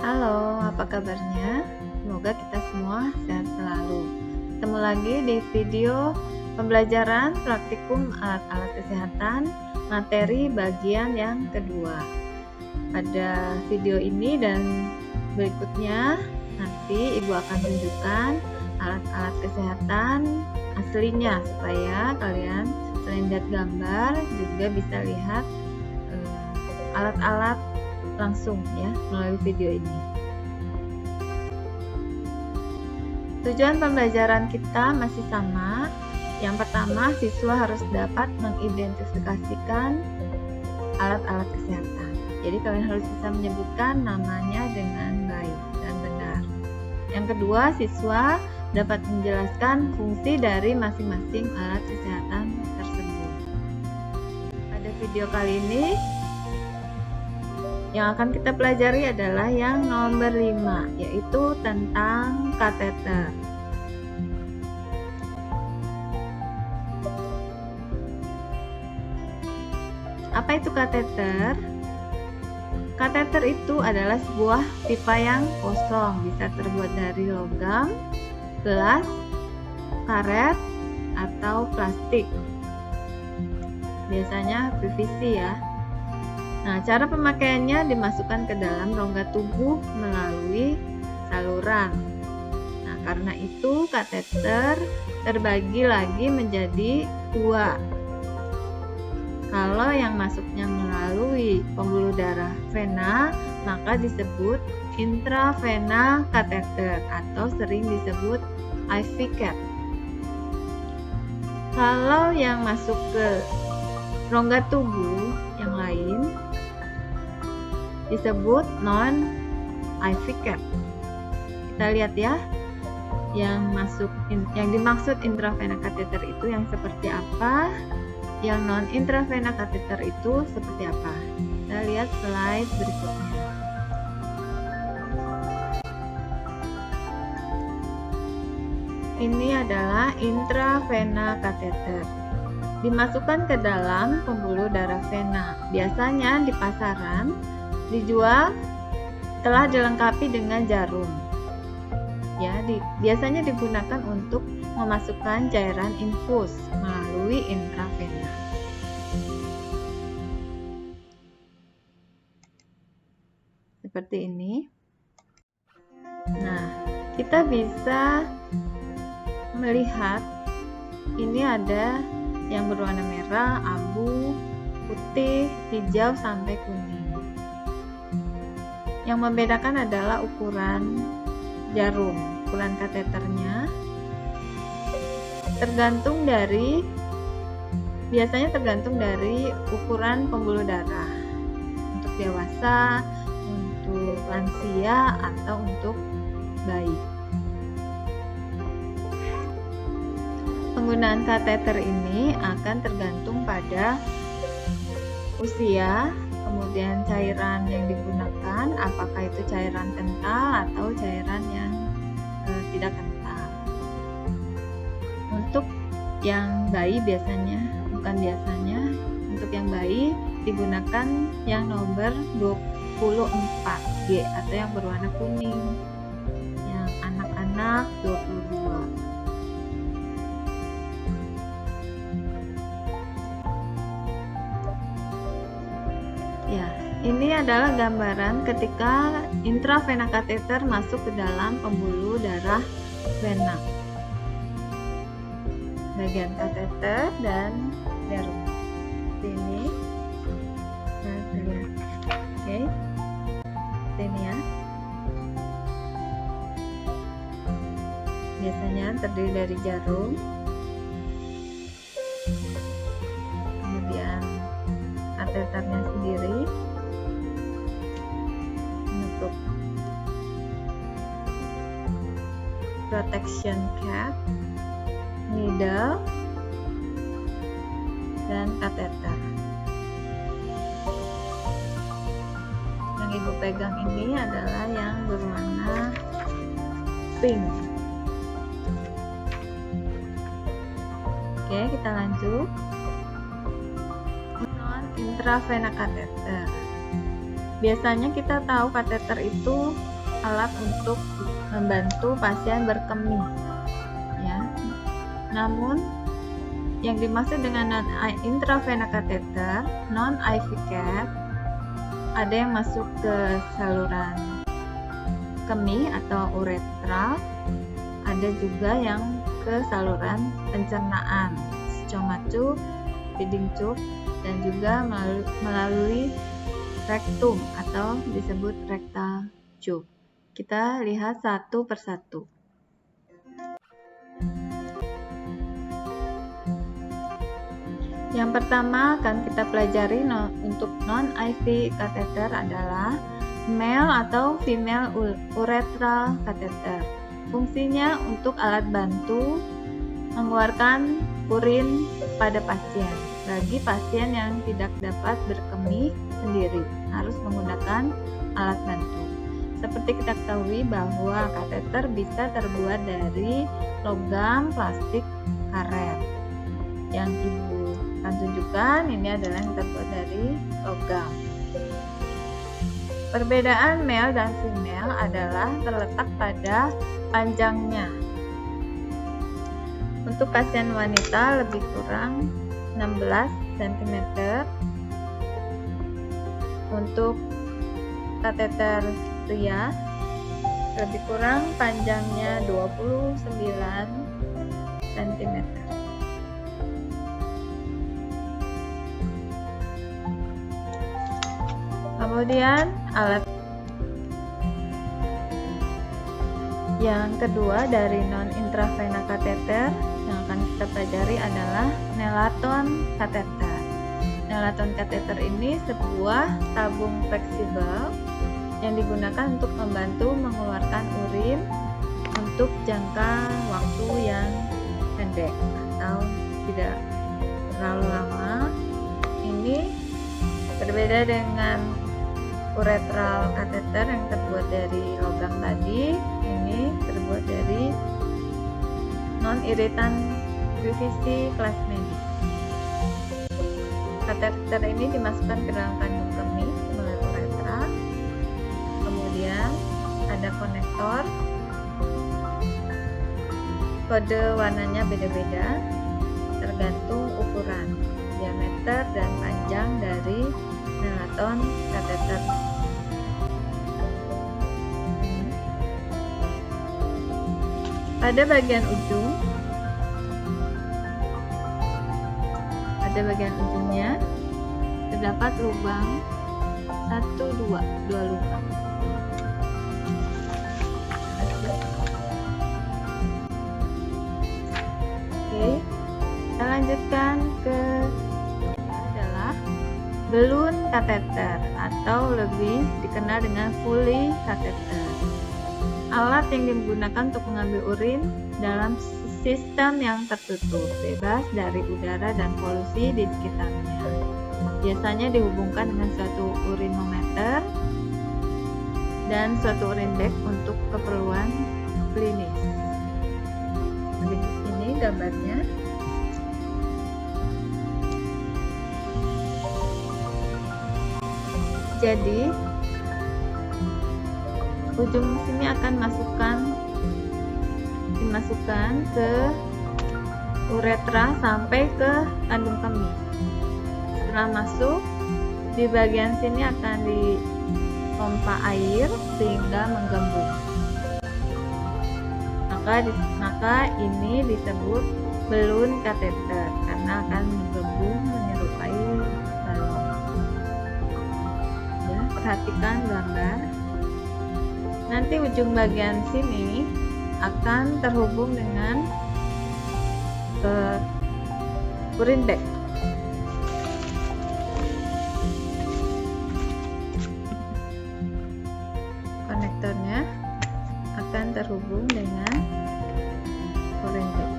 Halo, apa kabarnya? Semoga kita semua sehat selalu. Ketemu lagi di video pembelajaran praktikum alat-alat kesehatan, materi bagian yang kedua. Pada video ini dan berikutnya, nanti Ibu akan tunjukkan alat-alat kesehatan aslinya supaya kalian selain lihat gambar juga bisa lihat alat-alat langsung ya melalui video ini. Tujuan pembelajaran kita masih sama. Yang pertama, siswa harus dapat mengidentifikasikan alat-alat kesehatan. Jadi kalian harus bisa menyebutkan namanya dengan baik dan benar. Yang kedua, siswa dapat menjelaskan fungsi dari masing-masing alat kesehatan tersebut. Pada video kali ini yang akan kita pelajari adalah yang nomor 5, yaitu tentang kateter. Apa itu kateter? Kateter itu adalah sebuah pipa yang kosong, bisa terbuat dari logam, gelas, karet, atau plastik. Biasanya PVC ya. Nah, cara pemakaiannya dimasukkan ke dalam rongga tubuh melalui saluran. Nah, karena itu kateter terbagi lagi menjadi dua. Kalau yang masuknya melalui pembuluh darah vena, maka disebut intravena kateter atau sering disebut IV cap. Kalau yang masuk ke rongga tubuh yang lain disebut non IV cap. Kita lihat ya, yang dimaksud intravena kateter itu yang seperti apa, yang non intravena kateter itu seperti apa. Kita lihat slide berikutnya. Ini adalah intravena kateter. Dimasukkan ke dalam pembuluh darah vena. Biasanya di pasaran dijual telah dilengkapi dengan jarum. Ya, biasanya digunakan untuk memasukkan cairan infus melalui intravena. Seperti ini. Nah, kita bisa melihat ini ada yang berwarna merah, abu, putih, hijau, sampai kuning. Yang membedakan adalah ukuran jarum, ukuran kateternya biasanya tergantung dari ukuran pembuluh darah. Untuk dewasa, untuk lansia, atau untuk bayi. Penggunaan kateter ini akan tergantung pada usia, kemudian cairan yang digunakan, apakah itu cairan kental atau cairan yang tidak kental. Untuk yang bayi untuk yang bayi digunakan yang nomor 24G atau yang berwarna kuning. Yang anak-anak 22. Ya, ini adalah gambaran ketika intravena kateter masuk ke dalam pembuluh darah vena. Bagian kateter dan jarum. Ini. Nah, lihat. Oke. Ini ya. Biasanya terdiri dari jarum. Kemudian kateternya sendiri, untuk protection cap, needle, dan kateter. Yang Ibu pegang ini adalah yang berwarna pink. Oke, kita lanjut. Non intravena kateter. Biasanya kita tahu kateter itu alat untuk membantu pasien berkemih, ya. Namun yang dimaksud dengan non-intravena catheter, non-IV cath, ada yang masuk ke saluran kemih atau uretra, ada juga yang ke saluran pencernaan, stomach tube, feeding tube, dan juga melalui rektum atau disebut rectal tube. Kita lihat satu persatu. Yang pertama akan kita pelajari untuk non-IV catheter adalah male atau female urethral catheter. Fungsinya untuk alat bantu mengeluarkan urin pada pasien. Bagi pasien yang tidak dapat berkemih sendiri, harus menggunakan alat bantu. Seperti kita ketahui bahwa kateter bisa terbuat dari logam, plastik, karet. Yang Ibu akan tunjukkan ini adalah yang terbuat dari logam. Perbedaan male dan female adalah terletak pada panjangnya. Untuk pasien wanita lebih kurang 16 cm. Untuk kateter pria lebih kurang panjangnya 29 cm. Kemudian alat yang kedua dari non-intravena catheter yang akan kita pelajari adalah Nelaton catheter. Nelaton catheter ini sebuah tabung fleksibel yang digunakan untuk membantu mengeluarkan urin untuk jangka waktu yang pendek atau tidak terlalu lama. Ini berbeda dengan uretral catheter yang terbuat dari logam tadi. Ini terbuat dari non-iritan PVC kelas medis. Kateter ini dimasukkan ke dalam kandung kemih melalui uretra. Kemudian ada konektor. Kode warnanya beda-beda tergantung ukuran, diameter dan panjang dari Nelaton catheter. Pada bagian ujungnya terdapat lubang dua lubang. Oke, kita lanjutkan ke balloon catheter atau lebih dikenal dengan Foley catheter. Alat yang digunakan untuk mengambil urin dalam sistem yang tertutup, bebas dari udara dan polusi di sekitarnya. Biasanya dihubungkan dengan suatu urinometer dan suatu urin bag untuk keperluan klinis. Ini gambarnya. Jadi ujung sini akan dimasukkan ke uretra sampai ke kandung kemih. Setelah masuk, di bagian sini akan dipompa air sehingga menggembung. Maka ini disebut balloon catheter karena akan menggembung menyerupai balon. Perhatikan gambar. Nanti ujung bagian sini akan terhubung dengan urin bag. Konektornya akan terhubung dengan urin bag.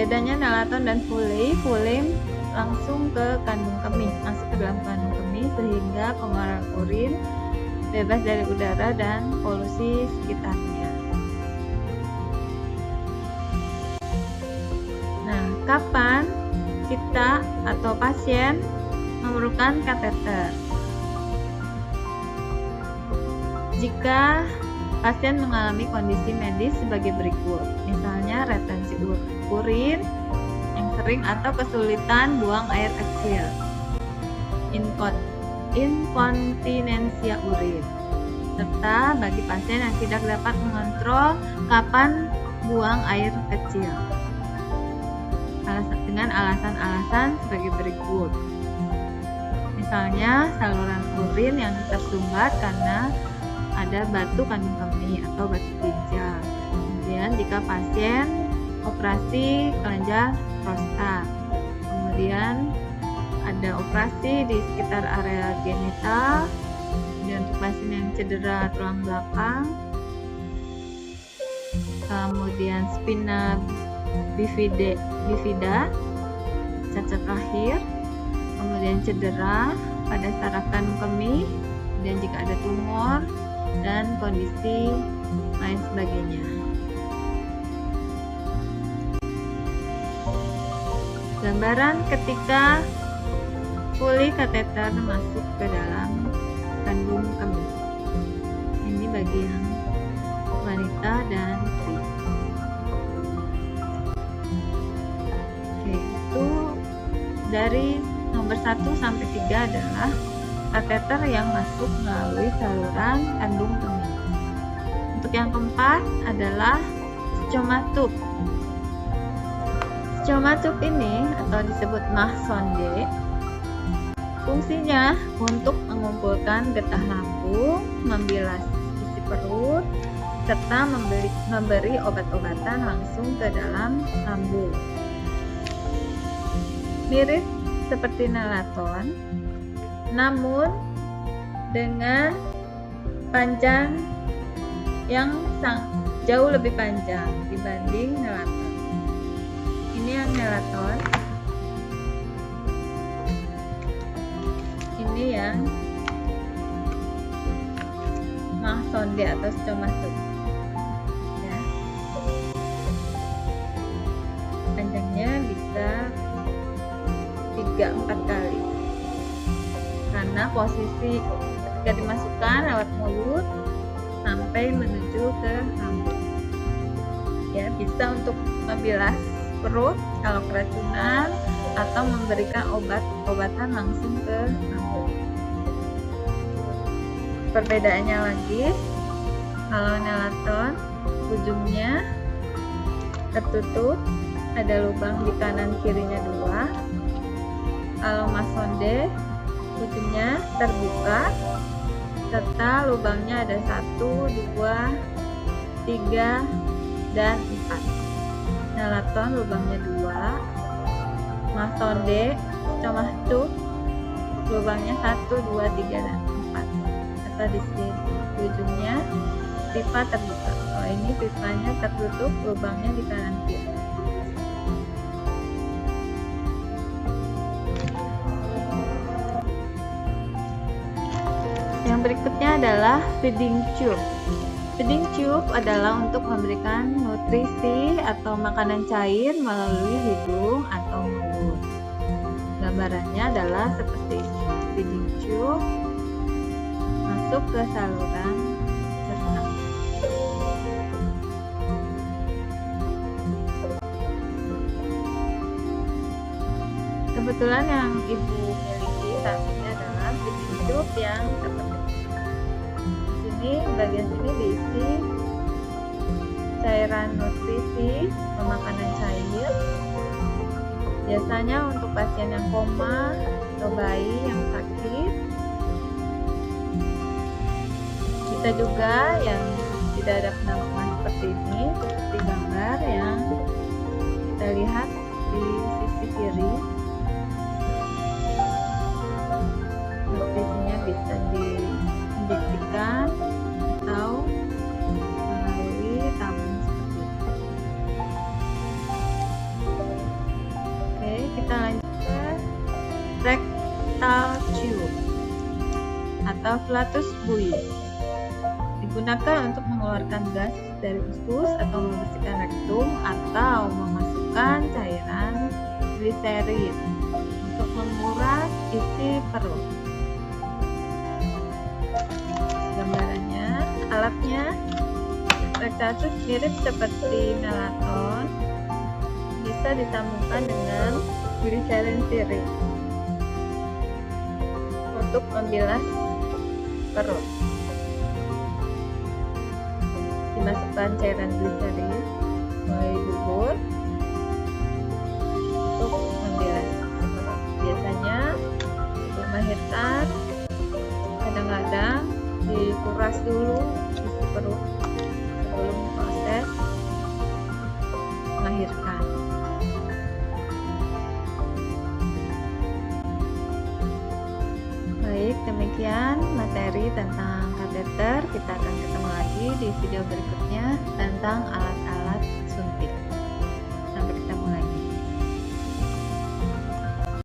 Bedanya Nelaton dan Foley langsung ke kandung kemih, masuk ke dalam kandung kemih sehingga pengeluaran urin bebas dari udara dan polusi sekitarnya. Nah, kapan kita atau pasien memerlukan kateter? Jika pasien mengalami kondisi medis sebagai berikut, misalnya retensi urin yang sering atau kesulitan buang air kecil, inkontinensia urin, serta bagi pasien yang tidak dapat mengontrol kapan buang air kecil dengan alasan-alasan sebagai berikut. Misalnya saluran urin yang tersumbat karena ada batu kandung kemih atau batu ginjal. Kemudian jika pasien operasi kelenjar prostat, kemudian ada operasi di sekitar area genital, kemudian untuk pasien yang cedera tulang belakang, kemudian spina bifida, cacat lahir, kemudian cedera pada saraf kandung kemih, kemudian jika ada tumor dan kondisi lain sebagainya. Gambaran ketika puli kateter masuk ke dalam kandung kemih. Ini bagi yang wanita dan pria. Oke, itu dari nomor 1 sampai 3 adalah kateter yang masuk melalui saluran kandung kemih. Untuk yang keempat adalah stomatub. Stomatub ini atau disebut mah sonde, fungsinya untuk mengumpulkan getah lambung, membilas isi perut, serta memberi obat-obatan langsung ke dalam lambung. Mirip seperti nalaton, namun dengan panjang yang jauh lebih panjang dibanding nalaton. Ini yang nalaton, ini yang mah sonde atau stomatub. Ya. Panjangnya bisa 3-4 kali. Karena posisi ketika dimasukkan lewat mulut sampai menuju ke lambung. Ya, bisa untuk membilas perut kalau keracunan atau memberikan obat-obatan langsung ke lambung. Perbedaannya lagi, kalau nalaton ujungnya tertutup, ada lubang di kanan kirinya 2. Kalau mah sonde ujungnya terbuka serta lubangnya ada 1, 2, 3, dan 4. Nalaton lubangnya 2, mah sonde stomatub lubangnya 1, 2, 3, dan 4. Atau di sini ujungnya pipa terbuka. Kalau ini pipanya tertutup, lubangnya di kanan kiri. Yang berikutnya adalah feeding tube. Feeding tube adalah untuk memberikan nutrisi atau makanan cair melalui hidung atau mulut. Gambarannya adalah seperti ini. Feeding tube masuk ke saluran cerna. Kebetulan yang ibu miliki saat ini adalah feeding tube yang seperti ini. Bagian sini diisi cairan nutrisi atau makanan cair, biasanya untuk pasien yang koma atau bayi yang sakit, bisa juga yang tidak ada penampakan seperti ini, seperti gambar yang kita lihat di sisi kiri. Nutrisinya bisa diinjeksikan atau melalui tabung seperti ini. Oke, kita lanjut ke rectal tube atau flatus bui. Digunakan untuk mengeluarkan gas dari usus atau membersihkan rektum atau memasukkan cairan gliserin untuk menguras isi perut. Gambarannya, alatnya rectal tube mirip seperti nalaton, bisa disambungkan dengan gliserin sirik untuk membilas perut. Dimasukkan cairan gliserin mulai bubur untuk membilas perut. Biasanya sebelum melahirkan, kadang-kadang dikuras dulu isi perut sebelum proses melahirkan. Baik, demikian materi tentang kateter. Kita akan ketemu lagi di video berikutnya tentang alat